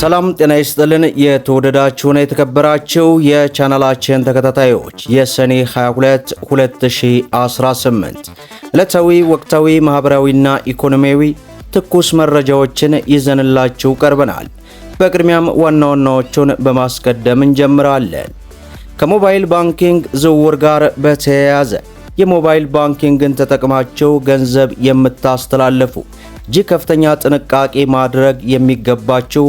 ሰላም ጤና ይስጥልን። የተወደዳችሁና የተከበራችሁ የቻናላችን ተከታታዮች የሰኔ 22 2018 ዕለታዊ ወቅታዊ ማህበራዊና ኢኮኖሚያዊ ትኩስ መረጃዎችን ይዘንላችሁ ቀርበናል። በቅድሚያም ዋና ዋናዎቹን በማስቀደም እንጀምራለን። ከሞባይል ባንኪንግ ዝውውር ጋር በተያያዘ የሞባይል ባንኪንግን ተጠቅማችሁ ገንዘብ የምታስተላልፉ እጅግ ከፍተኛ ጥንቃቄ ማድረግ የሚገባችሁ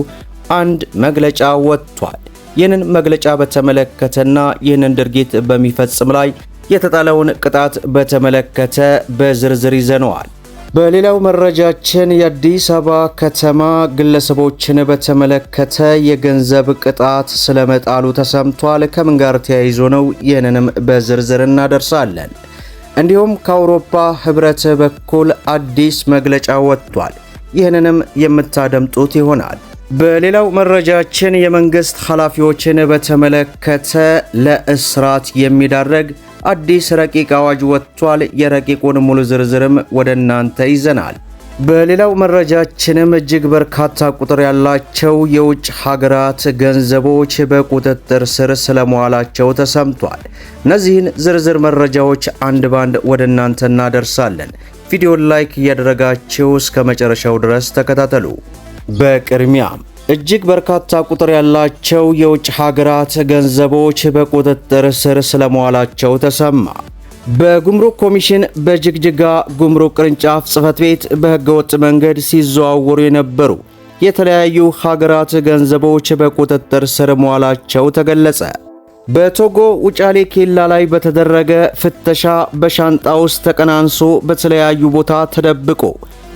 አንድ መግለጫ ወጥቷል። ይህንን መግለጫ በተመለከተና ይህንን ድርጊት በሚፈጽም ላይ የተጣለውን ቅጣት በተመለከተ በዝርዝር ይዘነዋል። በሌላው መረጃችን የአዲስ አበባ ከተማ ግለሰቦችን በተመለከተ የገንዘብ ቅጣት ስለመጣሉ ተሰምቷል። ከምን ጋር ተያይዞ ነው? ይህንንም በዝርዝር እናደርሳለን። እንዲሁም ከአውሮፓ ህብረት በኩል አዲስ መግለጫ ወጥቷል። ይህንንም የምታደምጡት ይሆናል። በሌላው መረጃችን የመንግስት ኃላፊዎችን በተመለከተ ለእስራት የሚዳረግ አዲስ ረቂቅ አዋጅ ወጥቷል። የረቂቁን ሙሉ ዝርዝርም ወደ እናንተ ይዘናል። በሌላው መረጃችንም እጅግ በርካታ ቁጥር ያላቸው የውጭ ሀገራት ገንዘቦች በቁጥጥር ስር ስለመዋላቸው ተሰምቷል። እነዚህን ዝርዝር መረጃዎች አንድ ባንድ ወደ እናንተ እናደርሳለን። ቪዲዮን ላይክ እያደረጋችሁ እስከ መጨረሻው ድረስ ተከታተሉ። በቅድሚያም እጅግ በርካታ ቁጥር ያላቸው የውጭ ሀገራት ገንዘቦች በቁጥጥር ስር ስለመዋላቸው ተሰማ። በጉምሩክ ኮሚሽን በጅግጅጋ ጉምሩክ ቅርንጫፍ ጽሕፈት ቤት በህገወጥ መንገድ ሲዘዋወሩ የነበሩ የተለያዩ ሀገራት ገንዘቦች በቁጥጥር ስር መዋላቸው ተገለጸ። በቶጎ ውጫሌ ኬላ ላይ በተደረገ ፍተሻ በሻንጣ ውስጥ ተቀናንሶ በተለያዩ ቦታ ተደብቆ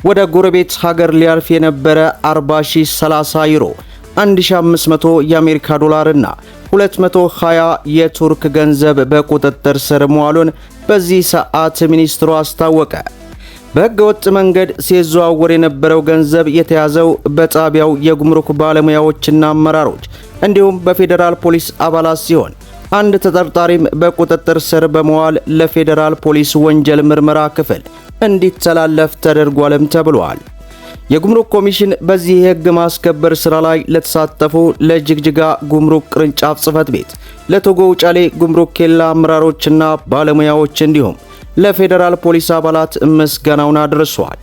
ወደ ጎረቤት ሀገር ሊያልፍ የነበረ 40,030 ዩሮ፣ 1500 የአሜሪካ ዶላር እና 220 የቱርክ ገንዘብ በቁጥጥር ስር መዋሉን በዚህ ሰዓት ሚኒስትሩ አስታወቀ። በህገወጥ መንገድ ሲዘዋወር የነበረው ገንዘብ የተያዘው በጣቢያው የጉምሩክ ባለሙያዎችና አመራሮች እንዲሁም በፌዴራል ፖሊስ አባላት ሲሆን አንድ ተጠርጣሪም በቁጥጥር ስር በመዋል ለፌዴራል ፖሊስ ወንጀል ምርመራ ክፍል እንዲተላለፍ ተደርጓልም ተብሏል። የጉምሩክ ኮሚሽን በዚህ የህግ ማስከበር ስራ ላይ ለተሳተፉ ለጅግጅጋ ጉምሩክ ቅርንጫፍ ጽሕፈት ቤት፣ ለቶጎ ውጫሌ ጉምሩክ ኬላ አመራሮችና ባለሙያዎች እንዲሁም ለፌዴራል ፖሊስ አባላት ምስጋናውን አድርሷል።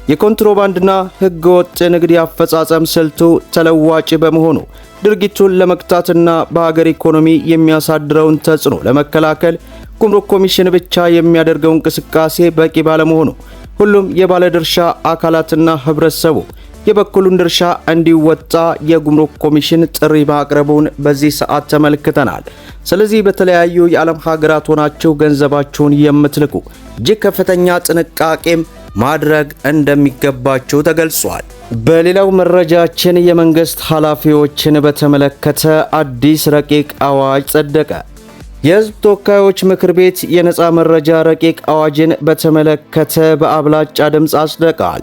የኮንትሮባንድና ህገወጥ ንግድ አፈጻጸም ስልቱ ተለዋጭ በመሆኑ ድርጊቱን ለመክታትና በሀገር ኢኮኖሚ የሚያሳድረውን ተጽዕኖ ለመከላከል ጉምሩክ ኮሚሽን ብቻ የሚያደርገው እንቅስቃሴ በቂ ባለመሆኑ ሁሉም የባለድርሻ አካላትና ህብረተሰቡ የበኩሉን ድርሻ እንዲወጣ የጉምሩክ ኮሚሽን ጥሪ ማቅረቡን በዚህ ሰዓት ተመልክተናል። ስለዚህ በተለያዩ የዓለም ሀገራት ሆናችሁ ገንዘባችሁን የምትልኩ እጅግ ከፍተኛ ጥንቃቄም ማድረግ እንደሚገባቸው ተገልጿል። በሌላው መረጃችን የመንግስት ኃላፊዎችን በተመለከተ አዲስ ረቂቅ አዋጅ ጸደቀ። የህዝብ ተወካዮች ምክር ቤት የነፃ መረጃ ረቂቅ አዋጅን በተመለከተ በአብላጫ ድምፅ አጽድቋል።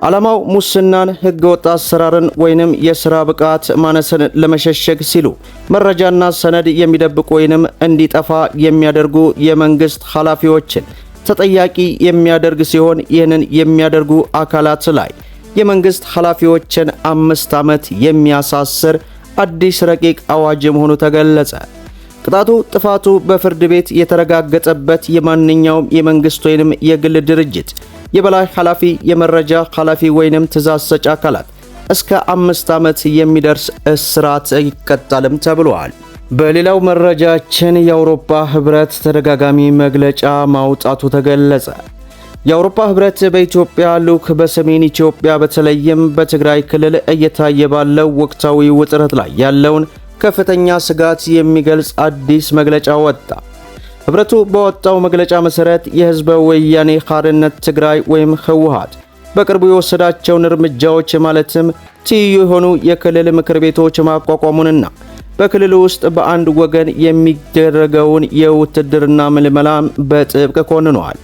ዓላማው ሙስናን፣ ህገወጥ አሰራርን ወይንም የሥራ ብቃት ማነስን ለመሸሸግ ሲሉ መረጃና ሰነድ የሚደብቁ ወይንም እንዲጠፋ የሚያደርጉ የመንግስት ኃላፊዎችን ተጠያቂ የሚያደርግ ሲሆን ይህንን የሚያደርጉ አካላት ላይ የመንግስት ኃላፊዎችን 5 ዓመት የሚያሳስር አዲስ ረቂቅ አዋጅ መሆኑ ተገለጸ። ቅጣቱ ጥፋቱ በፍርድ ቤት የተረጋገጠበት የማንኛውም የመንግስት ወይንም የግል ድርጅት የበላይ ኃላፊ፣ የመረጃ ኃላፊ ወይንም ትእዛዝ ሰጪ አካላት እስከ 5 ዓመት የሚደርስ እስራት ይቀጣልም ተብሏል። በሌላው መረጃችን የአውሮፓ ህብረት ተደጋጋሚ መግለጫ ማውጣቱ ተገለጸ። የአውሮፓ ህብረት በኢትዮጵያ ልዑክ በሰሜን ኢትዮጵያ በተለይም በትግራይ ክልል እየታየ ባለው ወቅታዊ ውጥረት ላይ ያለውን ከፍተኛ ስጋት የሚገልጽ አዲስ መግለጫ ወጣ። ህብረቱ በወጣው መግለጫ መሰረት የህዝበ ወያኔ ሓርነት ትግራይ ወይም ህወሓት በቅርቡ የወሰዳቸውን እርምጃዎች ማለትም ትይዩ የሆኑ የክልል ምክር ቤቶች ማቋቋሙንና በክልሉ ውስጥ በአንድ ወገን የሚደረገውን የውትድርና ምልመላም በጥብቅ ኮንነዋል።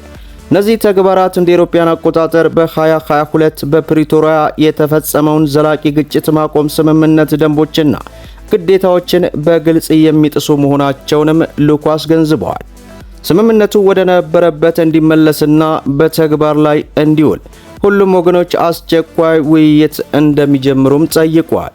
እነዚህ ተግባራት እንደ አውሮፓውያን አቆጣጠር በ2022 በፕሪቶሪያ የተፈጸመውን ዘላቂ ግጭት ማቆም ስምምነት ደንቦችና ግዴታዎችን በግልጽ የሚጥሱ መሆናቸውንም ልዑኩ አስገንዝበዋል። ስምምነቱ ወደ ነበረበት እንዲመለስና በተግባር ላይ እንዲውል ሁሉም ወገኖች አስቸኳይ ውይይት እንደሚጀምሩም ጠይቋል።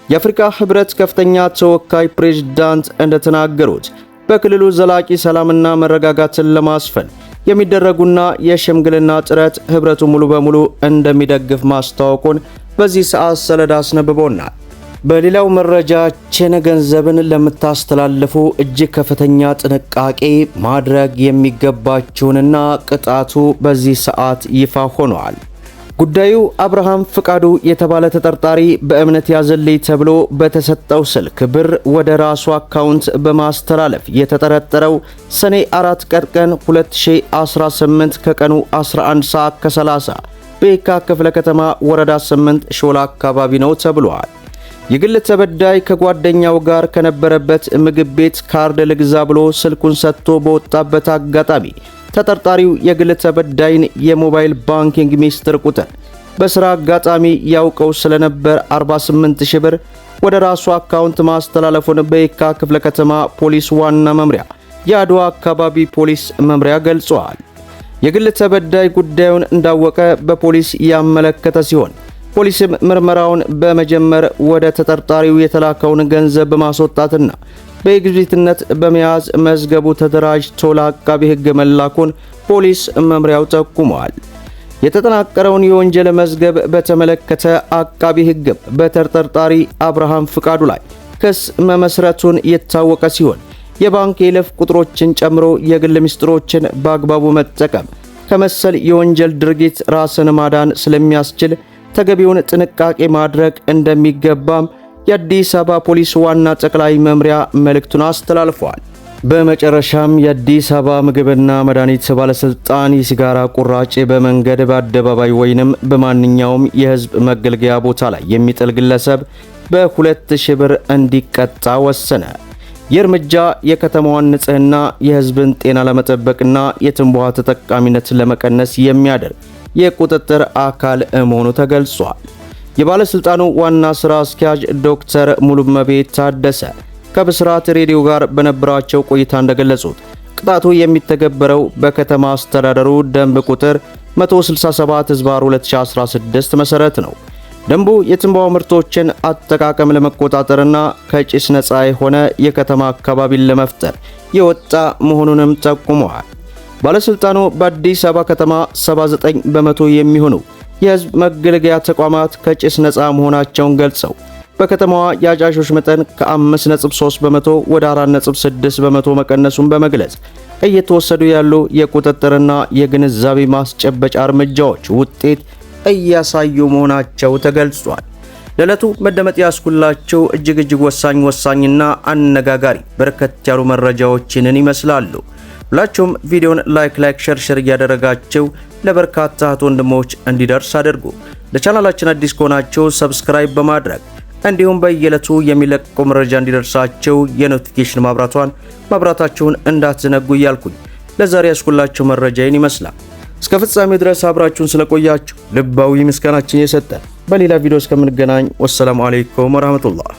የአፍሪካ ህብረት ከፍተኛ ተወካይ ፕሬዝዳንት እንደተናገሩት በክልሉ ዘላቂ ሰላምና መረጋጋትን ለማስፈን የሚደረጉና የሽምግልና ጥረት ህብረቱ ሙሉ በሙሉ እንደሚደግፍ ማስታወቁን በዚህ ሰዓት ሰነድ አስነብቦናል። በሌላው መረጃችን ገንዘብን ለምታስተላልፉ እጅግ ከፍተኛ ጥንቃቄ ማድረግ የሚገባችሁንና ቅጣቱ በዚህ ሰዓት ይፋ ሆኗል። ጉዳዩ አብርሃም ፍቃዱ የተባለ ተጠርጣሪ በእምነት ያዘልኝ ተብሎ በተሰጠው ስልክ ብር ወደ ራሱ አካውንት በማስተላለፍ የተጠረጠረው ሰኔ 4 ቀን 2018 ከቀኑ 11 ሰዓት ከ30 በየካ ክፍለ ከተማ ወረዳ 8 ሾላ አካባቢ ነው ተብሏል። የግል ተበዳይ ከጓደኛው ጋር ከነበረበት ምግብ ቤት ካርድ ልግዛ ብሎ ስልኩን ሰጥቶ በወጣበት አጋጣሚ ተጠርጣሪው የግል ተበዳይን የሞባይል ባንኪንግ ሚስጥር ቁጥር በስራ አጋጣሚ ያውቀው ስለነበር 48000 ብር ወደ ራሱ አካውንት ማስተላለፉን በየካ ክፍለ ከተማ ፖሊስ ዋና መምሪያ የአድዋ አካባቢ ፖሊስ መምሪያ ገልጿል። የግል ተበዳይ ጉዳዩን እንዳወቀ በፖሊስ ያመለከተ ሲሆን ፖሊስም ምርመራውን በመጀመር ወደ ተጠርጣሪው የተላከውን ገንዘብ በማስወጣትና በኤግዚቢትነት በመያዝ መዝገቡ ተደራጅቶ ለአቃቢ ሕግ መላኩን ፖሊስ መምሪያው ጠቁሟል። የተጠናቀረውን የወንጀል መዝገብ በተመለከተ አቃቢ ሕግ በተጠርጣሪ አብርሃም ፍቃዱ ላይ ክስ መመስረቱን የታወቀ ሲሆን የባንክ የይለፍ ቁጥሮችን ጨምሮ የግል ምስጢሮችን በአግባቡ መጠቀም ከመሰል የወንጀል ድርጊት ራስን ማዳን ስለሚያስችል ተገቢውን ጥንቃቄ ማድረግ እንደሚገባም የአዲስ አበባ ፖሊስ ዋና ጠቅላይ መምሪያ መልእክቱን አስተላልፏል። በመጨረሻም የአዲስ አበባ ምግብና መድኃኒት ባለስልጣን የሲጋራ ቁራጭ በመንገድ በአደባባይ ወይንም በማንኛውም የህዝብ መገልገያ ቦታ ላይ የሚጥል ግለሰብ በ2000 ብር እንዲቀጣ ወሰነ። ይህ እርምጃ የከተማዋን ንጽህና፣ የህዝብን ጤና ለመጠበቅና የትንባሆ ተጠቃሚነትን ለመቀነስ የሚያደርግ የቁጥጥር አካል መሆኑ ተገልጿል። የባለስልጣኑ ዋና ስራ አስኪያጅ ዶክተር ሙሉመቤት ታደሰ ከብስራት ሬዲዮ ጋር በነበራቸው ቆይታ እንደገለጹት ቅጣቱ የሚተገበረው በከተማ አስተዳደሩ ደንብ ቁጥር 167/2016 መሰረት ነው። ደንቡ የትንባሆ ምርቶችን አጠቃቀም ለመቆጣጠርና ከጭስ ነፃ የሆነ የከተማ አካባቢን ለመፍጠር የወጣ መሆኑንም ጠቁመዋል። ባለስልጣኑ በአዲስ አበባ ከተማ 79 በመቶ የሚሆኑ የህዝብ መገልገያ ተቋማት ከጭስ ነፃ መሆናቸውን ገልጸው በከተማዋ የአጫሾች መጠን ከ5.3 በመቶ ወደ 4.6 በመቶ መቀነሱን በመግለጽ እየተወሰዱ ያሉ የቁጥጥርና የግንዛቤ ማስጨበጫ እርምጃዎች ውጤት እያሳዩ መሆናቸው ተገልጿል። ለዕለቱ መደመጥ ያስኩላቸው እጅግ ወሳኝና አነጋጋሪ በርከት ያሉ መረጃዎችን ይመስላሉ። ሁላችሁም ቪዲዮን ላይክ ሼር እያደረጋችሁ ለበርካታ ወንድሞች እንዲደርስ አድርጉ። ለቻናላችን አዲስ ከሆናችሁ ሰብስክራይብ በማድረግ እንዲሁም በየዕለቱ የሚለቀቁ መረጃ እንዲደርሳችሁ የኖቲፊኬሽን ማብራታችሁን እንዳትዘነጉ እያልኩኝ ለዛሬ ያስኩላችሁ መረጃዬን ይመስላል። እስከ ፍጻሜው ድረስ አብራችሁን ስለቆያችሁ ልባዊ ምስጋናችን እየሰጠን በሌላ ቪዲዮ እስከምንገናኝ ወሰላሙ አለይኩም ወራህመቱላህ።